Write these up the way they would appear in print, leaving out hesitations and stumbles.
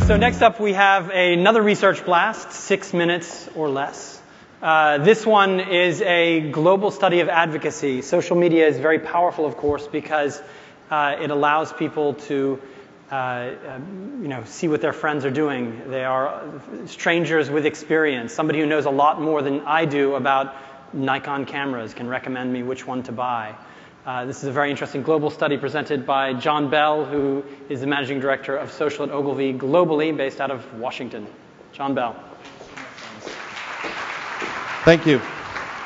So next up we have another research blast, 6 minutes or less. This one is a global study of advocacy. Social media is very powerful, of course, because it allows people to see what their friends are doing. They are strangers with experience. Somebody who knows a lot more than I do about Nikon cameras can recommend me which one to buy. This is a very interesting global study presented by John Bell, who is the managing director of social at Ogilvy globally, based out of Washington. John Bell. Thank you.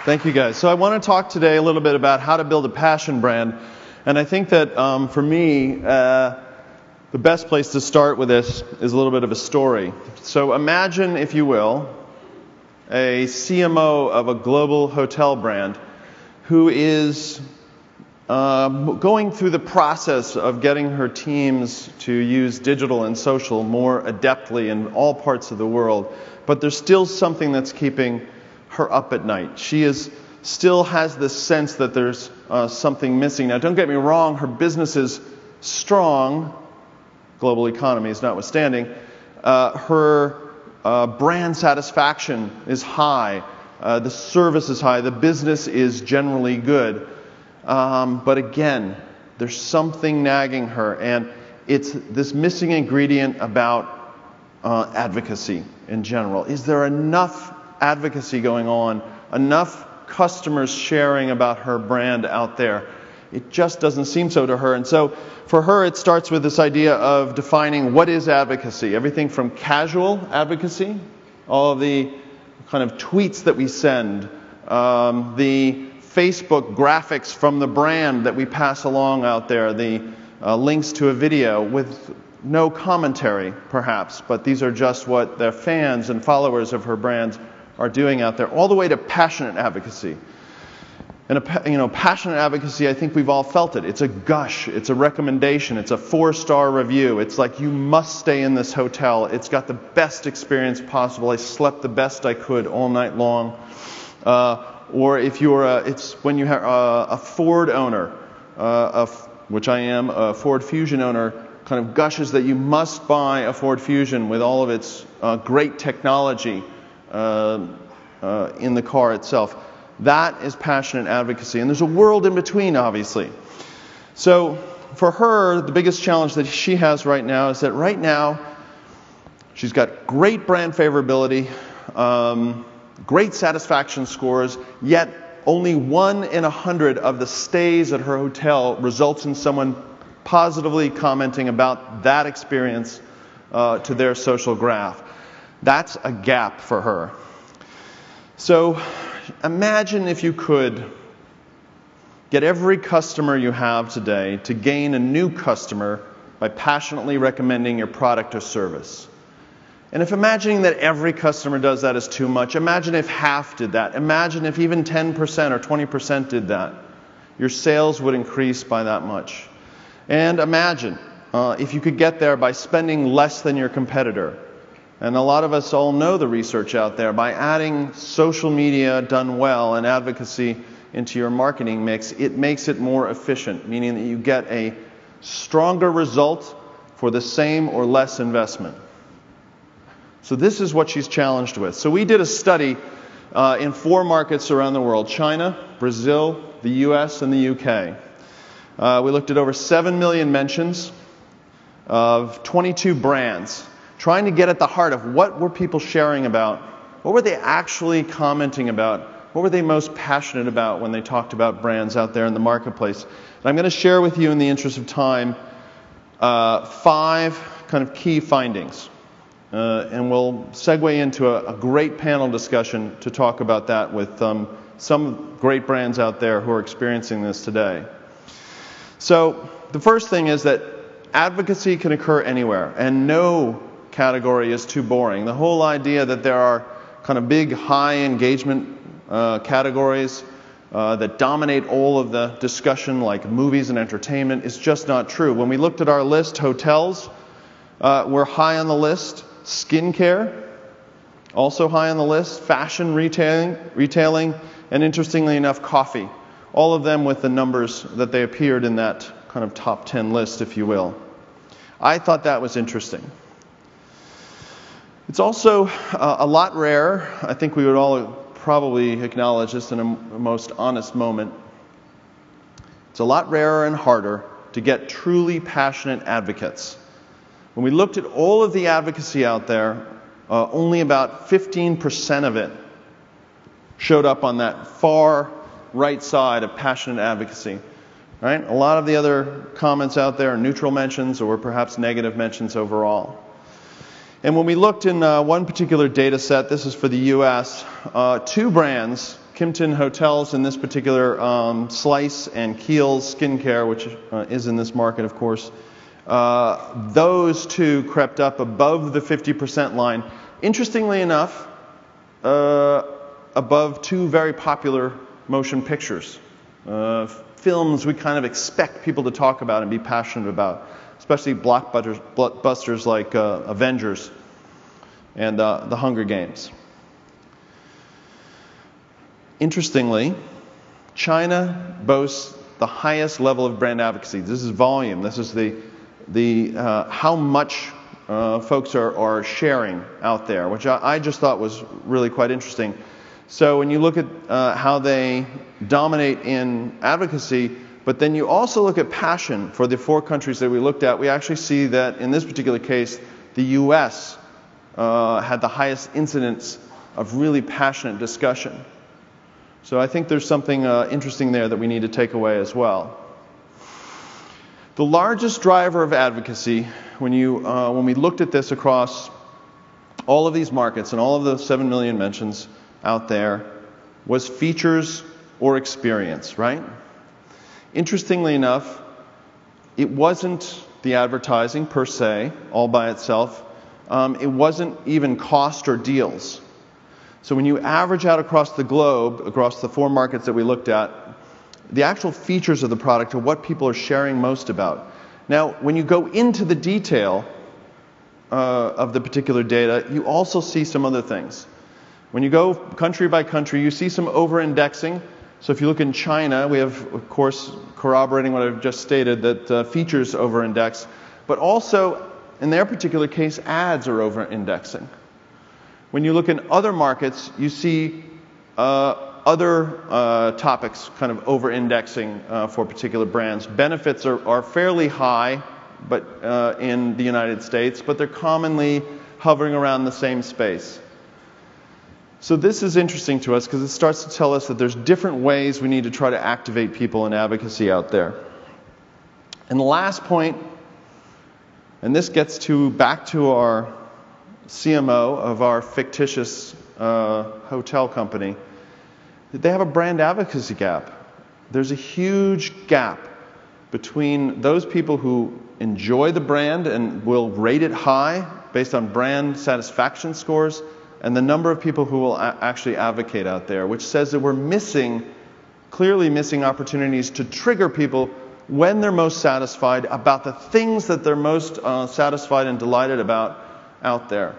Thank you, guys. So I want to talk today a little bit about how to build a passion brand. And I think that for me, the best place to start with this is a little bit of a story. So imagine, if you will, a CMO of a global hotel brand who is going through the process of getting her teams to use digital and social more adeptly in all parts of the world, but there's still something that's keeping her up at night. She still has this sense that there's something missing. Now, don't get me wrong, her business is strong, global economies notwithstanding. Her brand satisfaction is high, the service is high, the business is generally good. But again, there's something nagging her, and it's this missing ingredient about advocacy in general. Is there enough advocacy going on, enough customers sharing about her brand out there? It just doesn't seem so to her. And so for her, it starts with this idea of defining what is advocacy. Everything from casual advocacy, all of the kind of tweets that we send, the Facebook graphics from the brand that we pass along out there, the links to a video with no commentary, perhaps, but these are just what their fans and followers of her brands are doing out there, all the way to passionate advocacy. And passionate advocacy, I think we've all felt it. It's a gush, it's a recommendation, it's a 4-star review. It's like, you must stay in this hotel. It's got the best experience possible. I slept the best I could all night long. Or if it's when you have a Ford owner, which I am, a Ford Fusion owner, kind of gushes that you must buy a Ford Fusion with all of its great technology in the car itself. That is passionate advocacy. And there's a world in between, obviously. So for her, the biggest challenge that she has right now is that right now she's got great brand favorability, great satisfaction scores, yet only 1 in 100 of the stays at her hotel results in someone positively commenting about that experience to their social graph. That's a gap for her. So imagine if you could get every customer you have today to gain a new customer by passionately recommending your product or service. And if imagining that every customer does that is too much, imagine if half did that. Imagine if even 10% or 20% did that. Your sales would increase by that much. And imagine if you could get there by spending less than your competitor. And a lot of us all know the research out there. By adding social media done well and advocacy into your marketing mix, it makes it more efficient, meaning that you get a stronger result for the same or less investment. So this is what she's challenged with. So we did a study in 4 markets around the world: China, Brazil, the US, and the UK. We looked at over 7 million mentions of 22 brands, trying to get at the heart of what were people sharing about, what were they actually commenting about, what were they most passionate about when they talked about brands out there in the marketplace. And I'm going to share with you, in the interest of time, 5 kind of key findings. And we'll segue into a great panel discussion to talk about that with some great brands out there who are experiencing this today. So the first thing is that advocacy can occur anywhere, and no category is too boring. The whole idea that there are kind of big, high engagement categories that dominate all of the discussion, like movies and entertainment, is just not true. When we looked at our list, hotels were high on the list. Skincare, also high on the list. Fashion, retailing, and interestingly enough, coffee. All of them with the numbers that they appeared in that kind of top 10 list, if you will. I thought that was interesting. It's also a lot rarer. I think we would all probably acknowledge this in a most honest moment. It's a lot rarer and harder to get truly passionate advocates. When we looked at all of the advocacy out there, only about 15% of it showed up on that far right side of passionate advocacy. Right? A lot of the other comments out there are neutral mentions or perhaps negative mentions overall. And when we looked in one particular data set, this is for the US, 2 brands, Kimpton Hotels in this particular slice, and Kiehl's Skincare, which is in this market, of course, those 2 crept up above the 50% line. Interestingly enough, above 2 very popular motion pictures. Films we kind of expect people to talk about and be passionate about, especially blockbusters like Avengers and The Hunger Games. Interestingly, China boasts the highest level of brand advocacy. This is volume. This is the how much folks are sharing out there, which I just thought was really quite interesting. So when you look at how they dominate in advocacy, but then you also look at passion for the 4 countries that we looked at, we actually see that in this particular case, the US had the highest incidence of really passionate discussion. So I think there's something interesting there that we need to take away as well. The largest driver of advocacy, when we looked at this across all of these markets and all of the 7 million mentions out there, was features or experience, right? Interestingly enough, it wasn't the advertising per se, all by itself. It wasn't even cost or deals. So when you average out across the globe, across the 4 markets that we looked at, the actual features of the product are what people are sharing most about. Now, when you go into the detail of the particular data, you also see some other things. When you go country by country, you see some over-indexing. So if you look in China, we have, of course, corroborating what I've just stated, that features over-index. But also, in their particular case, ads are over-indexing. When you look in other markets, you see other topics kind of over-indexing for particular brands. Benefits are fairly high but in the United States, but they're commonly hovering around the same space. So this is interesting to us because it starts to tell us that there's different ways we need to try to activate people in advocacy out there. And the last point, and this gets back to our CMO of our fictitious hotel company, they have a brand advocacy gap. There's a huge gap between those people who enjoy the brand and will rate it high based on brand satisfaction scores and the number of people who will actually advocate out there, which says that we're clearly missing opportunities to trigger people when they're most satisfied about the things that they're most satisfied and delighted about out there.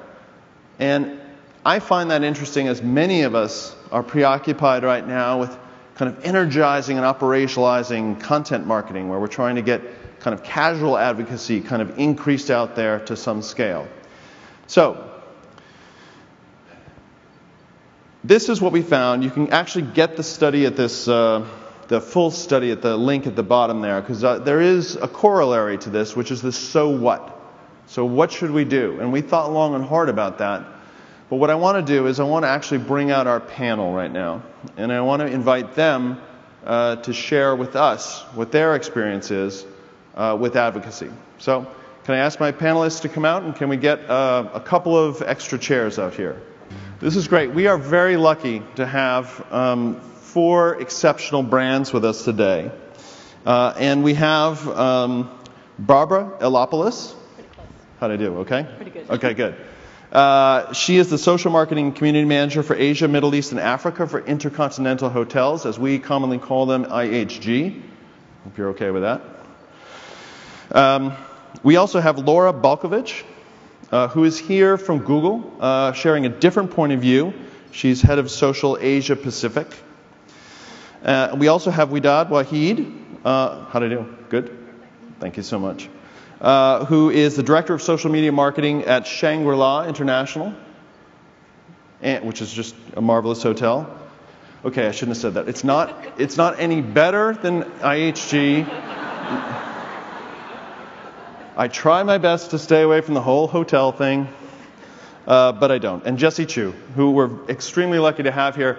And I find that interesting, as many of us are preoccupied right now with kind of energizing and operationalizing content marketing, where we're trying to get kind of casual advocacy kind of increased out there to some scale. So this is what we found. You can actually get the study at this, the full study at the link at the bottom there, because there is a corollary to this, which is the so what. So what should we do? And we thought long and hard about that. But what I want to do is I want to actually bring out our panel right now. And I want to invite them to share with us what their experience is with advocacy. So can I ask my panelists to come out, and can we get a couple of extra chairs out here? This is great. We are very lucky to have 4 exceptional brands with us today. And we have Barbara Iliopoulos. Pretty close. How'd I do? Okay? Pretty good. Okay, good. She is the Social Marketing Community Manager for Asia, Middle East, and Africa for InterContinental Hotels, as we commonly call them, IHG. Hope you're okay with that. We also have Laura Balkovich, who is here from Google, sharing a different point of view. She's head of Social Asia Pacific. We also have Widad Wahid. How'd I do? Good? Thank you so much. Who is the Director of Social Media Marketing at Shangri-La International, which is just a marvelous hotel. Okay, I shouldn't have said that. It's not any better than IHG. I try my best to stay away from the whole hotel thing, but I don't. And Jessie Chou, who we're extremely lucky to have here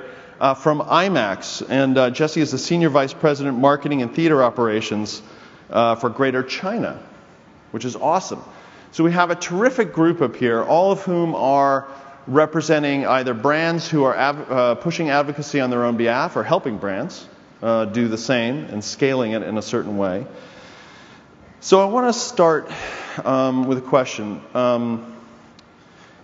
from IMAX. And Jessie is the Senior Vice President, Marketing and Theater Operations for Greater China, which is awesome. So we have a terrific group up here, all of whom are representing either brands who are pushing advocacy on their own behalf or helping brands do the same and scaling it in a certain way. So I want to start with a question.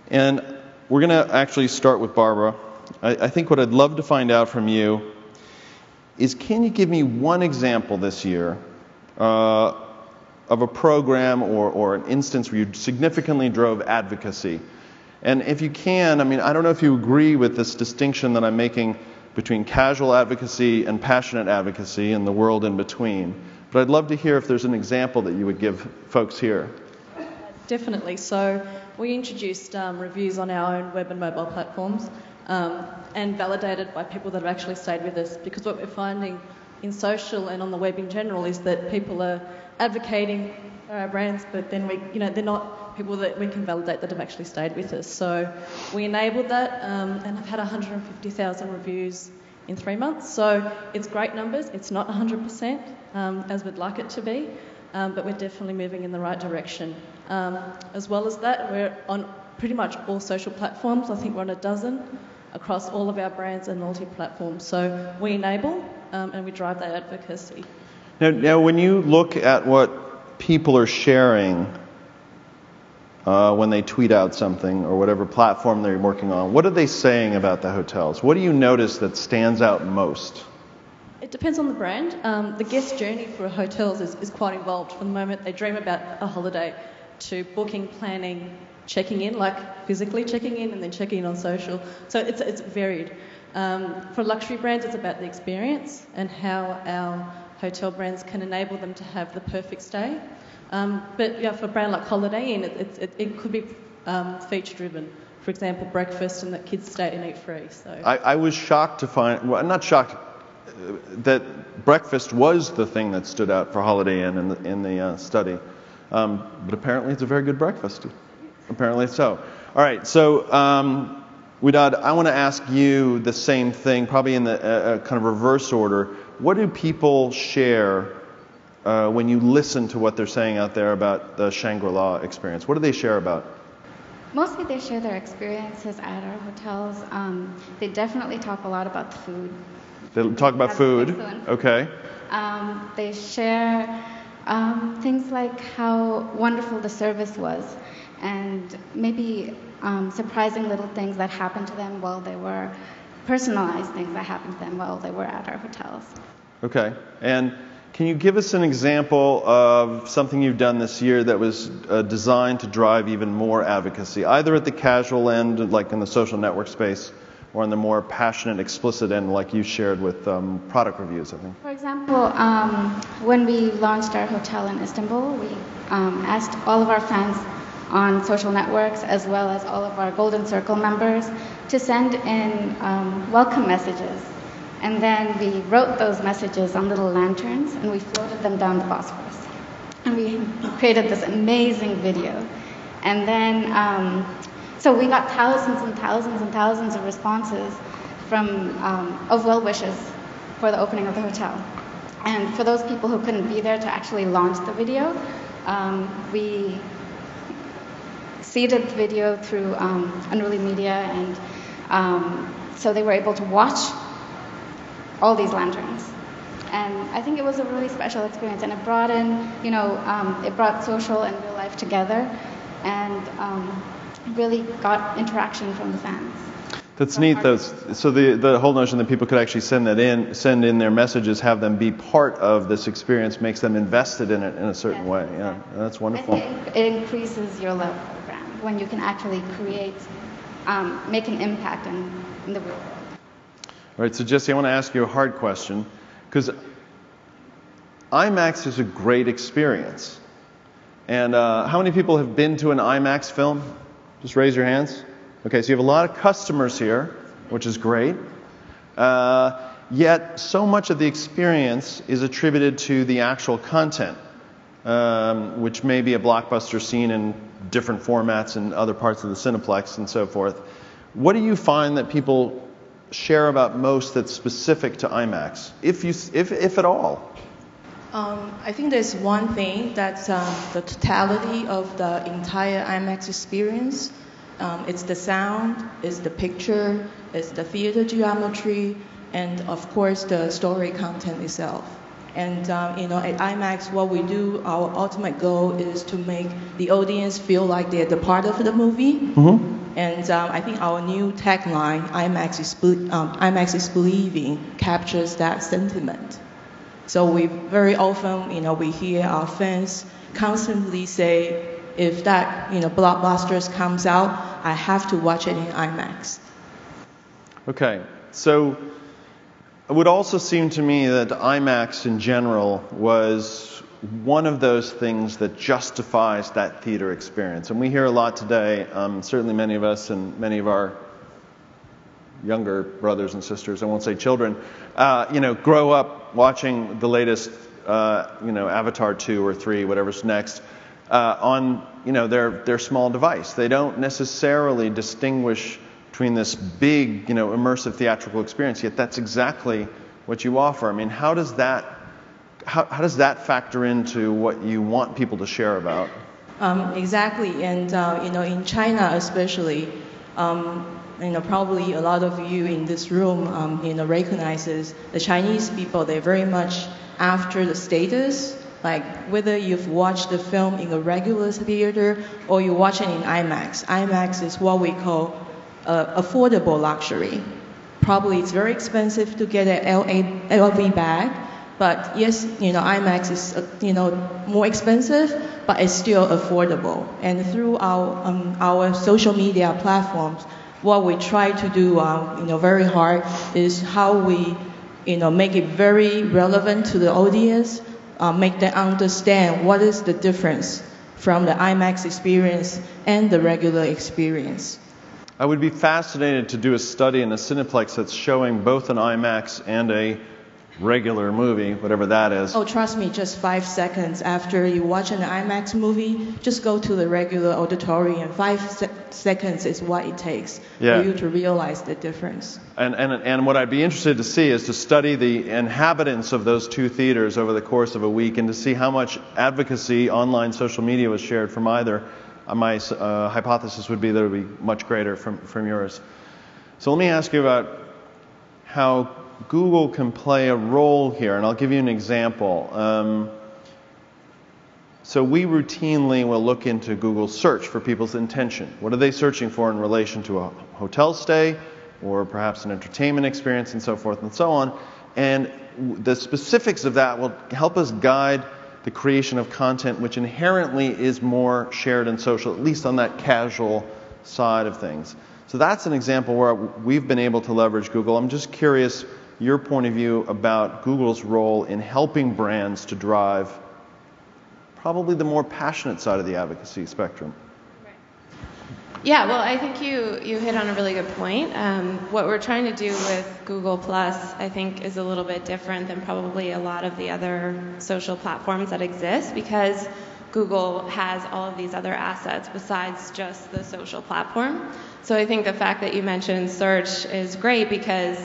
And we're going to actually start with Barbara. I think what I'd love to find out from you is, can you give me one example this year of a program or an instance where you significantly drove advocacy? And if you can, I mean, I don't know if you agree with this distinction that I'm making between casual advocacy and passionate advocacy and the world in between. But I'd love to hear if there's an example that you would give folks here. Definitely. So we introduced reviews on our own web and mobile platforms and validated by people that have actually stayed with us, because what we're finding in social and on the web in general is that people are advocating for our brands, but then they're not people that we can validate that have actually stayed with us. So we enabled that and have had 150,000 reviews in 3 months. So it's great numbers. It's not 100% as we'd like it to be, but we're definitely moving in the right direction. As well as that, we're on pretty much all social platforms. I think we're on a dozen across all of our brands and multi-platforms. So we enable and we drive that advocacy. Now, when you look at what people are sharing when they tweet out something or whatever platform they're working on, what are they saying about the hotels? What do you notice that stands out most? It depends on the brand. The guest journey for hotels is quite involved. From the moment they dream about a holiday to booking, planning, checking in, like physically checking in and then checking in on social. So it's varied. For luxury brands, it's about the experience and how our hotel brands can enable them to have the perfect stay. But yeah, for a brand like Holiday Inn, it could be feature driven. For example, breakfast and that kids stay and eat free. So I was shocked to find, well, I'm not shocked, that breakfast was the thing that stood out for Holiday Inn in the study. But apparently it's a very good breakfast. Apparently so. All right, so Widad, I want to ask you the same thing, probably in the kind of reverse order. What do people share when you listen to what they're saying out there about the Shangri-La experience? What do they share about? Mostly they share their experiences at our hotels. They definitely talk a lot about the food. They talk about food. Excellent. Okay. They share things like how wonderful the service was, and maybe surprising little things that happened to them while they were, personalized things that happened to them while they were at our hotels. Okay. And can you give us an example of something you've done this year that was designed to drive even more advocacy, either at the casual end, like in the social network space, or on the more passionate, explicit end, like you shared with product reviews, I think? For example, when we launched our hotel in Istanbul, we asked all of our fans on social networks, as well as all of our Golden Circle members, to send in welcome messages. And then we wrote those messages on little lanterns, and we floated them down the Bosphorus. And we created this amazing video. And then, so we got thousands and thousands and thousands of responses of well wishes for the opening of the hotel. And for those people who couldn't be there to actually launch the video, we seeded the video through Unruly Media, and so they were able to watch all these lanterns. And I think it was a really special experience, and it brought in, it brought social and real life together, and really got interaction from the fans. That's neat, though. So the whole notion that people could actually send in their messages, have them be part of this experience, makes them invested in it in a certain way. Yeah, that's wonderful. It increases your love for the brand when you can actually make an impact in the real world. All right, so Jessie, I want to ask you a hard question, because IMAX is a great experience. And how many people have been to an IMAX film? Just raise your hands. Okay, so you have a lot of customers here, which is great. Yet so much of the experience is attributed to the actual content, which may be a blockbuster scene in different formats in other parts of the Cineplex and so forth. What do you find that people share about most that's specific to IMAX, if at all? I think there's one thing that's the totality of the entire IMAX experience. It's the sound, it's the picture, it's the theater geometry, and of course the story content itself. And at IMAX, what we do, our ultimate goal is to make the audience feel like they're the part of the movie. Mm-hmm. And I think our new tagline, IMAX is believing, captures that sentiment. So we very often, we hear our fans constantly say, if that, blockbusters comes out, I have to watch it in IMAX. Okay, so it would also seem to me that IMAX in general was one of those things that justifies that theater experience. And we hear a lot today, certainly many of us and many of our younger brothers and sisters, I won't say children, grow up watching the latest, Avatar 2 or 3, whatever's next, on, their small device. They don't necessarily distinguish between this big, immersive theatrical experience, yet that's exactly what you offer. I mean, how does that factor into what you want people to share about? Exactly, and in China especially, probably a lot of you in this room, recognizes the Chinese people. They're very much after the status. Like whether you've watched the film in a regular theater or you watch it in IMAX. IMAX is what we call affordable luxury. Probably it's very expensive to get an LV bag, but yes, IMAX is more expensive, but it's still affordable. And through our social media platforms, what we try to do, very hard is how we, make it very relevant to the audience, make them understand what is the difference from the IMAX experience and the regular experience. I would be fascinated to do a study in a Cineplex that's showing both an IMAX and a regular movie, whatever that is. Oh, trust me, just 5 seconds after you watch an IMAX movie, just go to the regular auditorium. 5 seconds is what it takes for you to realize the difference. And what I'd be interested to see is to study the inhabitants of those two theaters over the course of a week and to see how much advocacy, online social media was shared from either. My hypothesis would be that it would be much greater from yours. So let me ask you about how Google can play a role here, and I'll give you an example. So we routinely will look into Google search for people's intention. What are they searching for in relation to a hotel stay or perhaps an entertainment experience and so forth and so on. And the specifics of that will help us guide the creation of content which inherently is more shared and social, at least on that casual side of things. So that's an example where we've been able to leverage Google. I'm just curious your point of view about Google's role in helping brands to drive probably the more passionate side of the advocacy spectrum. Yeah, well, I think you hit on a really good point. What we're trying to do with Google Plus, I think, is a little bit different than probably a lot of the other social platforms that exist, because Google has all of these other assets besides just the social platform. So I think the fact that you mentioned search is great, because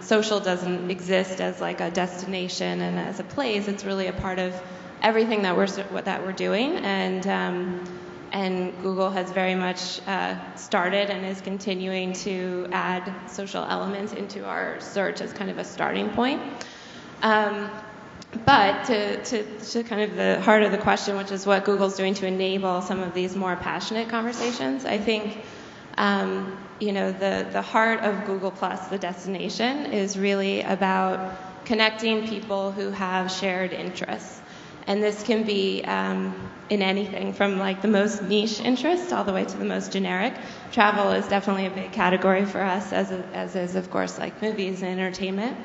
social doesn't exist as like a destination and as a place. It's really a part of everything that we're doing, and Google has very much started and is continuing to add social elements into our search as kind of a starting point. But to kind of the heart of the question, which is what Google's doing to enable some of these more passionate conversations, I think the heart of Google Plus, the destination, is really about connecting people who have shared interests. And this can be in anything from like the most niche interest all the way to the most generic. Travel is definitely a big category for us, as is, of course, like movies and entertainment.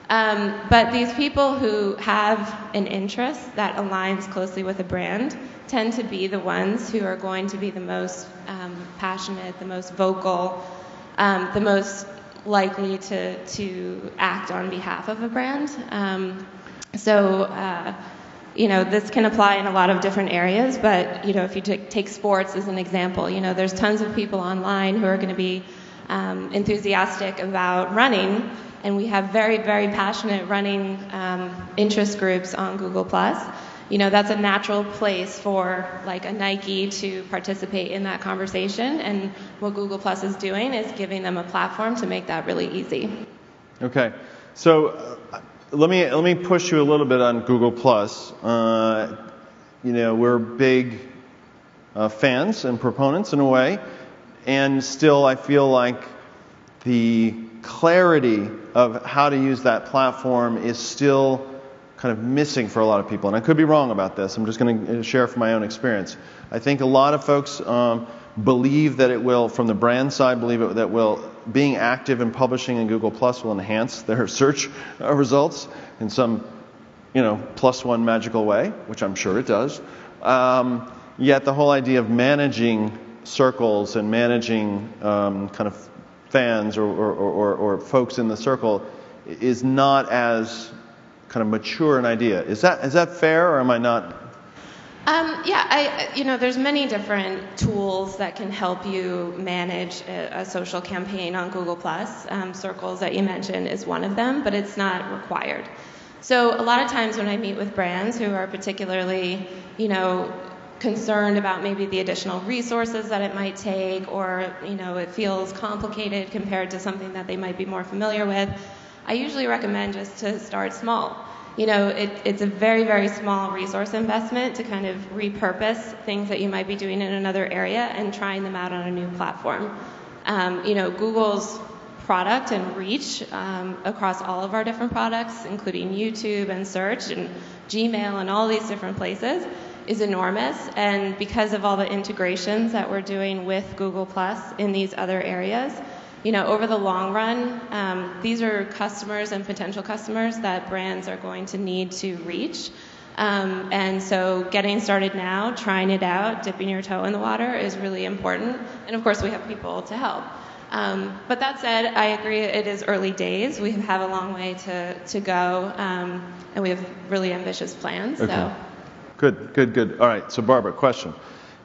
But these people who have an interest that aligns closely with a brand tend to be the ones who are going to be the most passionate, the most vocal, the most likely to act on behalf of a brand. This can apply in a lot of different areas, but, if you take sports as an example, there's tons of people online who are going to be enthusiastic about running, and we have very, very passionate running interest groups on Google+. That's a natural place for like a Nike to participate in that conversation, and what Google+ is doing is giving them a platform to make that really easy. Okay, so let me push you a little bit on Google+. We're big fans and proponents in a way, and still I feel like the clarity of how to use that platform is still kind of missing for a lot of people. And I could be wrong about this. I'm just going to share from my own experience. I think a lot of folks believe that it will, from the brand side, being active and publishing in Google+ will enhance their search results in some, +1 magical way, which I'm sure it does. Yet the whole idea of managing circles and managing kind of fans or folks in the circle is not as kind of mature an idea. Is that fair, or am I not? There's many different tools that can help you manage a social campaign on Google+. Circles that you mentioned is one of them, but it's not required. So a lot of times when I meet with brands who are particularly, concerned about maybe the additional resources that it might take, or, it feels complicated compared to something that they might be more familiar with, I usually recommend just to start small. It's a very, very small resource investment to kind of repurpose things that you might be doing in another area and trying them out on a new platform. Google's product and reach across all of our different products, including YouTube and search and Gmail and all these different places, is enormous. And because of all the integrations that we're doing with Google+ in these other areas, over the long run, these are customers and potential customers that brands are going to need to reach. And so getting started now, trying it out, dipping your toe in the water is really important. And of course, we have people to help. But that said, I agree it is early days. We have a long way to go, and we have really ambitious plans. Okay. So. Good. All right, so Barbara, question.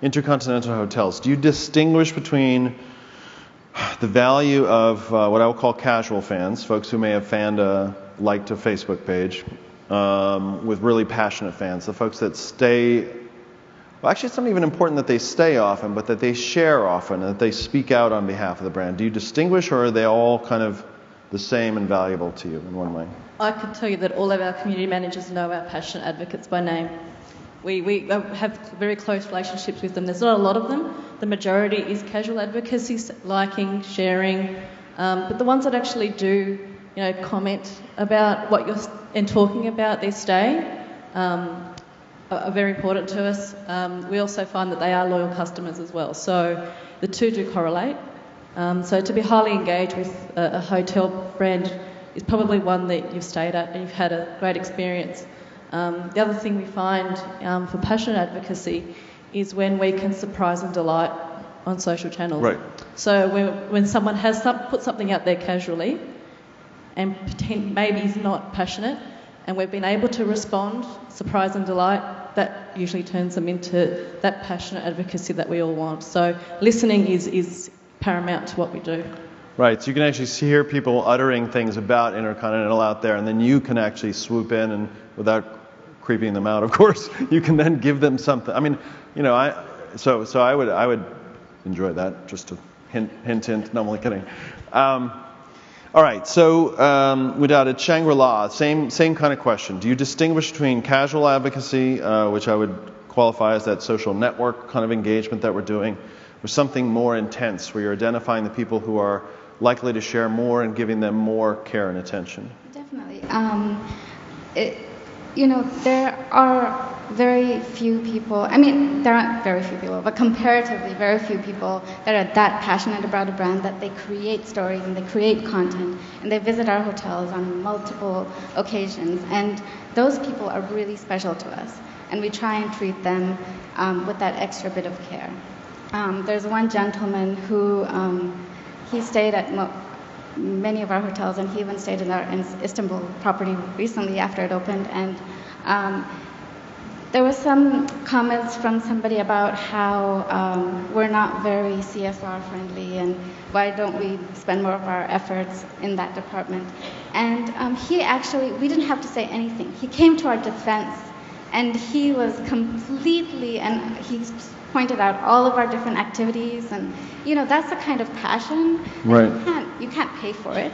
InterContinental Hotels, do you distinguish between the value of what I will call casual fans, folks who may have liked a Facebook page, with really passionate fans, the folks that stay, well, actually it's not even important that they stay often, but that they share often, that they speak out on behalf of the brand. Do you distinguish, or are they all kind of the same and valuable to you in one way? I can tell you that all of our community managers know our passionate advocates by name. We have very close relationships with them. There's not a lot of them. The majority is casual advocacy, liking, sharing. But the ones that actually do, comment about what you're and talking about their stay are very important to us. We also find that they are loyal customers as well. So the two do correlate. So to be highly engaged with a hotel brand is probably one that you've stayed at and you've had a great experience. The other thing we find for passionate advocacy is when we can surprise and delight on social channels. Right. So when someone has put something out there casually and maybe is not passionate, and we've been able to respond, surprise and delight, that usually turns them into that passionate advocacy that we all want. So listening is paramount to what we do. Right, so you can actually hear people uttering things about InterContinental out there, and then you can actually swoop in, and without creeping them out, of course, you can then give them something. I mean, so I would enjoy that, just to hint. No, I'm only kidding. All right, so without it, Shangri-La, same kind of question. Do you distinguish between casual advocacy, which I would qualify as that social network kind of engagement that we're doing, or something more intense, where you're identifying the people who are likely to share more and giving them more care and attention? Definitely. There are very few people, I mean, there aren't very few people, but comparatively very few people that are that passionate about a brand that they create stories and they create content and they visit our hotels on multiple occasions. And those people are really special to us. And we try and treat them with that extra bit of care. There's one gentleman who, he stayed at many of our hotels, and he even stayed in our Istanbul property recently after it opened. And there was some comments from somebody about how we're not very CSR friendly and why don't we spend more of our efforts in that department. And he actually, we didn't have to say anything. He came to our defense, and he was completely, and he pointed out all of our different activities, and that's the kind of passion. Right. You can't pay for it.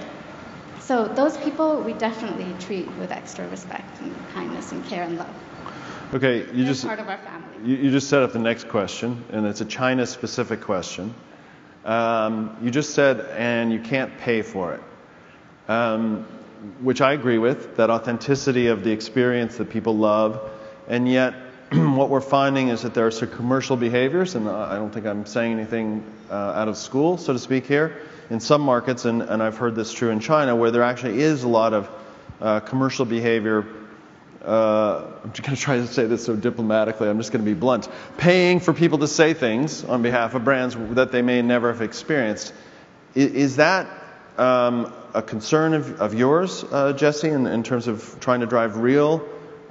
So those people we definitely treat with extra respect and kindness and care and love. Okay, They're part of our family. You just set up the next question, and it's a China-specific question. You just said, and you can't pay for it, which I agree with, that authenticity of the experience that people love, and yet what we're finding is that there are some commercial behaviors, and I don't think I'm saying anything out of school, so to speak, here, in some markets, and I've heard this true in China, where there actually is a lot of commercial behavior. I'm just going to try to say this so diplomatically, I'm just going to be blunt. Paying for people to say things on behalf of brands that they may never have experienced. Is that a concern of yours, Jessie, in terms of trying to drive real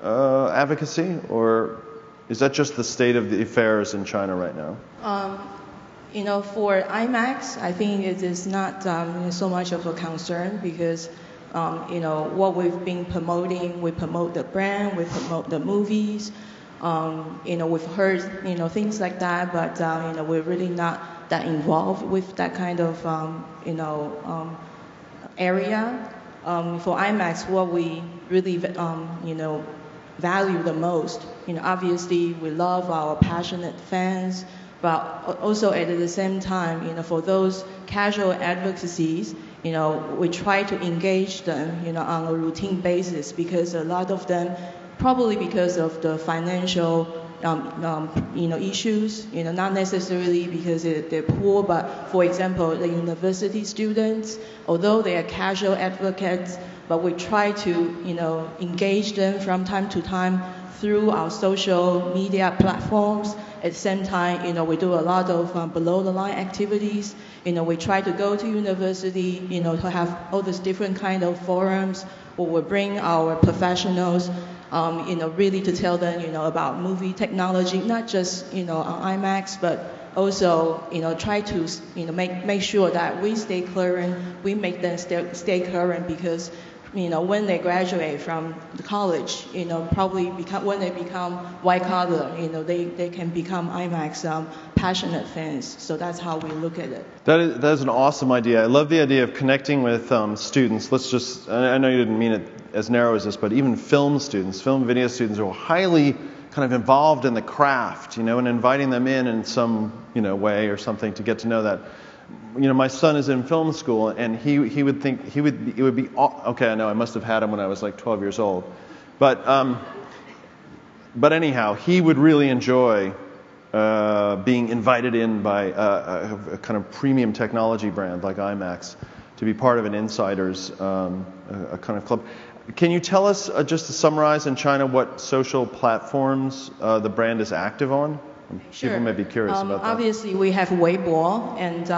advocacy, or is that just the state of the affairs in China right now? For IMAX, I think it is not so much of a concern because, what we've been promoting, we promote the brand, we promote the movies, we've heard, things like that, but, we're really not that involved with that kind of, area. For IMAX, what we really, value the most, obviously we love our passionate fans, but also at the same time, for those casual advocacies, we try to engage them, on a routine basis because a lot of them, probably because of the financial, issues, not necessarily because they're poor, but for example, the university students, although they are casual advocates, but we try to, engage them from time to time through our social media platforms. At the same time, we do a lot of below-the-line activities. We try to go to university, to have all these different kind of forums where we bring our professionals, really to tell them, about movie technology, not just, on IMAX, but also, try to, make sure that we stay current, we make them stay current because, when they graduate from the college, probably when they become white collar, they can become IMAX passionate fans. So that's how we look at it. That is an awesome idea. I love the idea of connecting with students. I know you didn't mean it as narrow as this, but even film students, film video students who are highly kind of involved in the craft, and inviting them in some, way or something to get to know that. My son is in film school, and he would think it would be okay. I know I must have had him when I was like 12 years old, but anyhow, he would really enjoy being invited in by a kind of premium technology brand like IMAX to be part of an insiders a kind of club. Can you tell us, just to summarize in China, what social platforms the brand is active on? Sure. People may be curious about that. Obviously, we have Weibo, and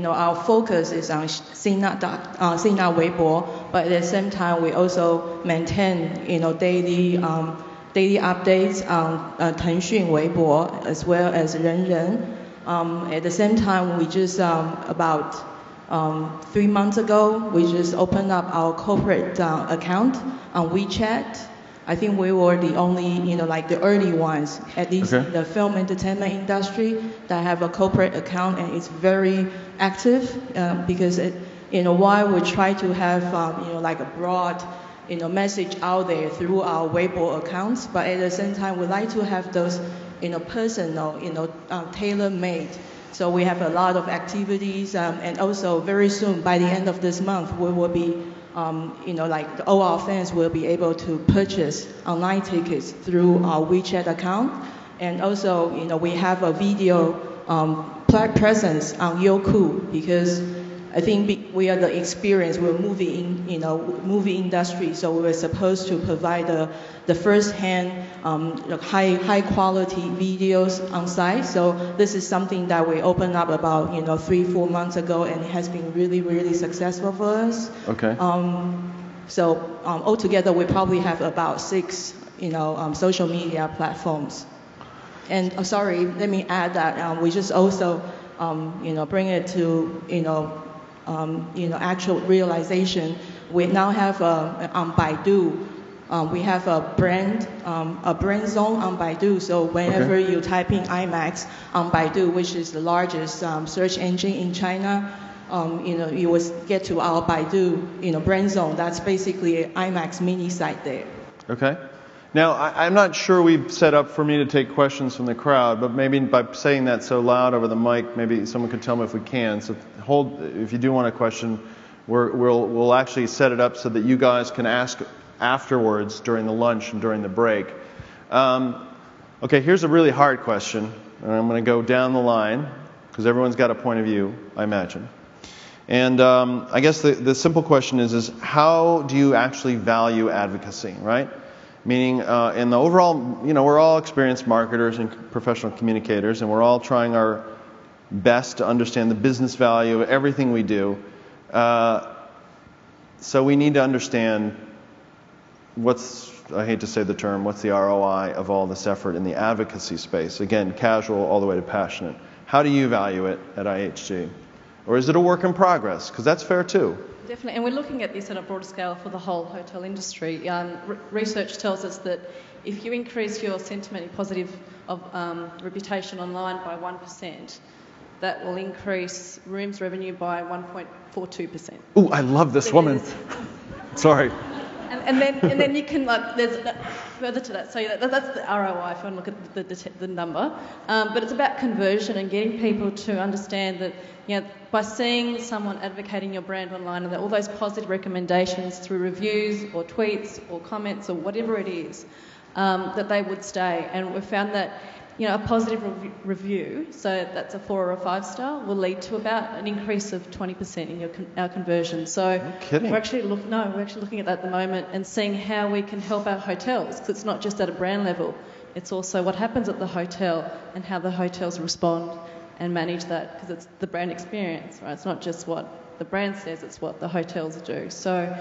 our focus is on Sina Weibo, but at the same time, we also maintain daily updates on Tengxun Weibo as well as Renren. At the same time, we just about 3 months ago, we just opened up our corporate account on WeChat. I think we were the only, the early ones, at least in the film entertainment industry, that have a corporate account, and it's very active because while we try to have, a broad, message out there through our Weibo accounts, but at the same time, we like to have those, personal, tailor-made. So we have a lot of activities, and also very soon, by the end of this month, we will be like all our fans will be able to purchase online tickets through our WeChat account. And also, we have a video presence on Youku, because I think we are the experience. We're movie industry, so we're supposed to provide the first-hand, high quality videos on site. So this is something that we opened up about 3-4 months ago, and it has been really, really successful for us. Okay. So altogether, we probably have about 6 social media platforms. And sorry, let me add that we just also bring it to actual realization. We now have on Baidu, we have a brand zone on Baidu. So whenever you type in IMAX on Baidu, which is the largest search engine in China, you will get to our Baidu brand zone. That's basically an IMAX mini site there. Okay. Now, I'm not sure we've set up for me to take questions from the crowd, but maybe by saying that so loud over the mic, maybe someone could tell me if we can. So if you do want a question, we'll actually set it up so that you guys can ask afterwards during the lunch and during the break. Okay, here's a really hard question, and I'm going to go down the line because everyone's got a point of view, I imagine. And I guess the simple question is how do you actually value advocacy, right? Meaning, in the overall, we're all experienced marketers and professional communicators, and we're all trying our best to understand the business value of everything we do. So we need to understand I hate to say the term, what's the ROI of all this effort in the advocacy space? Again, casual all the way to passionate. How do you value it at IHG? Or is it a work in progress? Because that's fair too. Definitely, and we're looking at this at a broad scale for the whole hotel industry. Research tells us that if you increase your sentiment and positive reputation online by 1%, that will increase rooms revenue by 1.42%. Ooh, I love this woman. Sorry. And then you can there's further to that. So that's the ROI if you want to look at the number. But it's about conversion and getting people to understand that by seeing someone advocating your brand online and all those positive recommendations through reviews or tweets or comments or whatever it is, that they would stay. And we've found that a positive review, so that's a 4 or a 5 star, will lead to about an increase of 20% in our conversion. So no kidding. we're actually looking at that at the moment and seeing how we can help our hotels, because it's not just at a brand level, it's also what happens at the hotel and how the hotels respond and manage that, because it's the brand experience, right? It's not just what the brand says, it's what the hotels do. So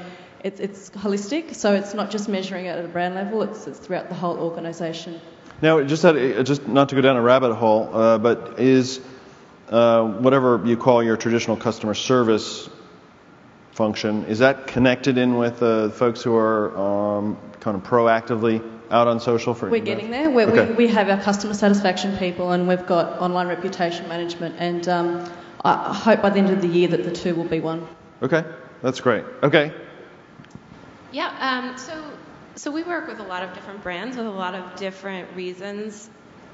it's holistic, so it's not just measuring it at a brand level, it's throughout the whole organisation. Now, just not to go down a rabbit hole, but is whatever you call your traditional customer service function, is that connected in with folks who are kind of proactively out on social? We're getting there. We have our customer satisfaction people, and we've got online reputation management, and I hope by the end of the year that the two will be one. Okay, that's great. Okay. Yeah, so we work with a lot of different brands with a lot of different reasons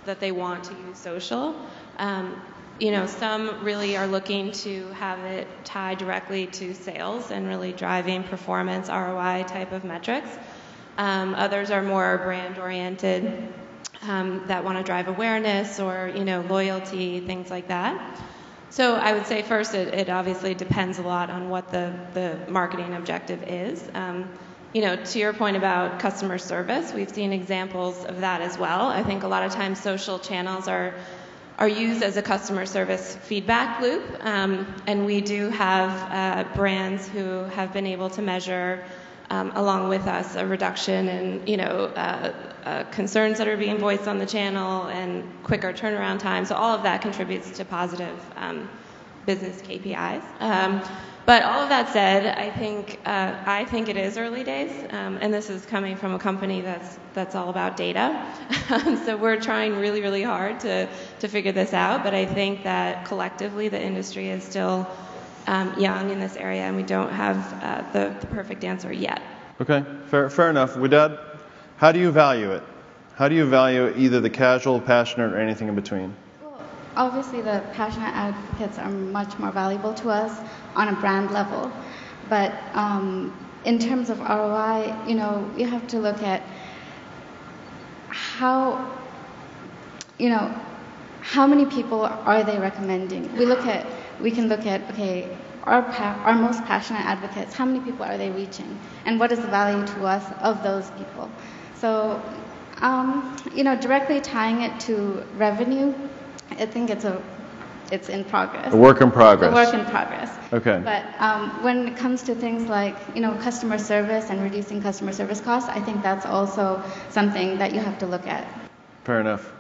that they want to use social. Some really are looking to have it tied directly to sales and really driving performance ROI type of metrics. Others are more brand oriented that want to drive awareness or loyalty, things like that. So I would say first it obviously depends a lot on what the marketing objective is. To your point about customer service, we've seen examples of that as well. I think a lot of times social channels are used as a customer service feedback loop, and we do have brands who have been able to measure, along with us, a reduction in concerns that are being voiced on the channel and quicker turnaround time. So all of that contributes to positive business KPIs. But all of that said, I think it is early days, and this is coming from a company that's all about data. So we're trying really, really hard to figure this out. But I think that collectively the industry is still young in this area, and we don't have the perfect answer yet. Okay, fair enough. Widad, how do you value it? How do you value either the casual, passionate, or anything in between? Obviously, the passionate advocates are much more valuable to us on a brand level. But in terms of ROI, you know, you have to look at how, you know, how many people are they recommending? We can look at, okay, our most passionate advocates, how many people are they reaching? And what is the value to us of those people? So, you know, directly tying it to revenue, I think it's in progress. A work in progress. A work in progress. Okay. But when it comes to things like, you know, customer service and reducing customer service costs, I think that's also something that you have to look at. Fair enough.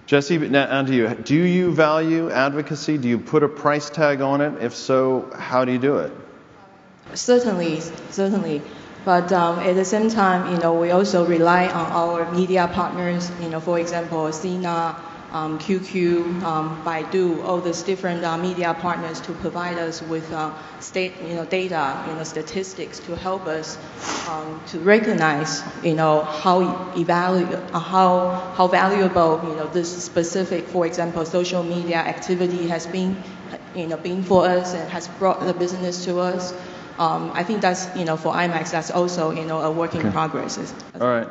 Jessie, now on to you. Do you value advocacy? Do you put a price tag on it? If so, how do you do it? Certainly. But at the same time, you know, we also rely on our media partners. You know, for example, Sina, QQ, Baidu, all these different media partners to provide us with data, you know, statistics to help us to recognize, you know, how valuable, you know, this specific, for example, social media activity has been, you know, been for us and has brought the business to us. I think that's, you know, for IMAX, that's also, you know, a work in progress. All right.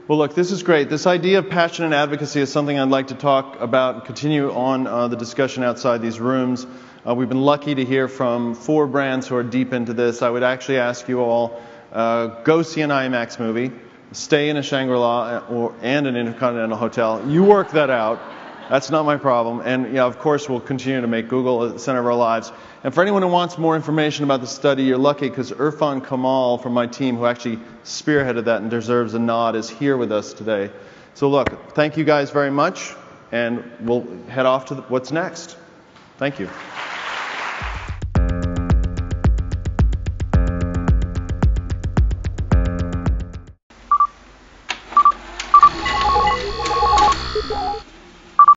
Well, look, this is great. This idea of passion and advocacy is something I'd like to talk about and continue on the discussion outside these rooms. We've been lucky to hear from 4 brands who are deep into this. I would actually ask you all, go see an IMAX movie, stay in a Shangri-La and an InterContinental Hotel. You work that out. That's not my problem. And, yeah, of course, we'll continue to make Google at the center of our lives. And for anyone who wants more information about the study, you're lucky because Irfan Kamal from my team, who actually spearheaded that and deserves a nod, is here with us today. So, look, thank you guys very much, and we'll head off to what's next. Thank you.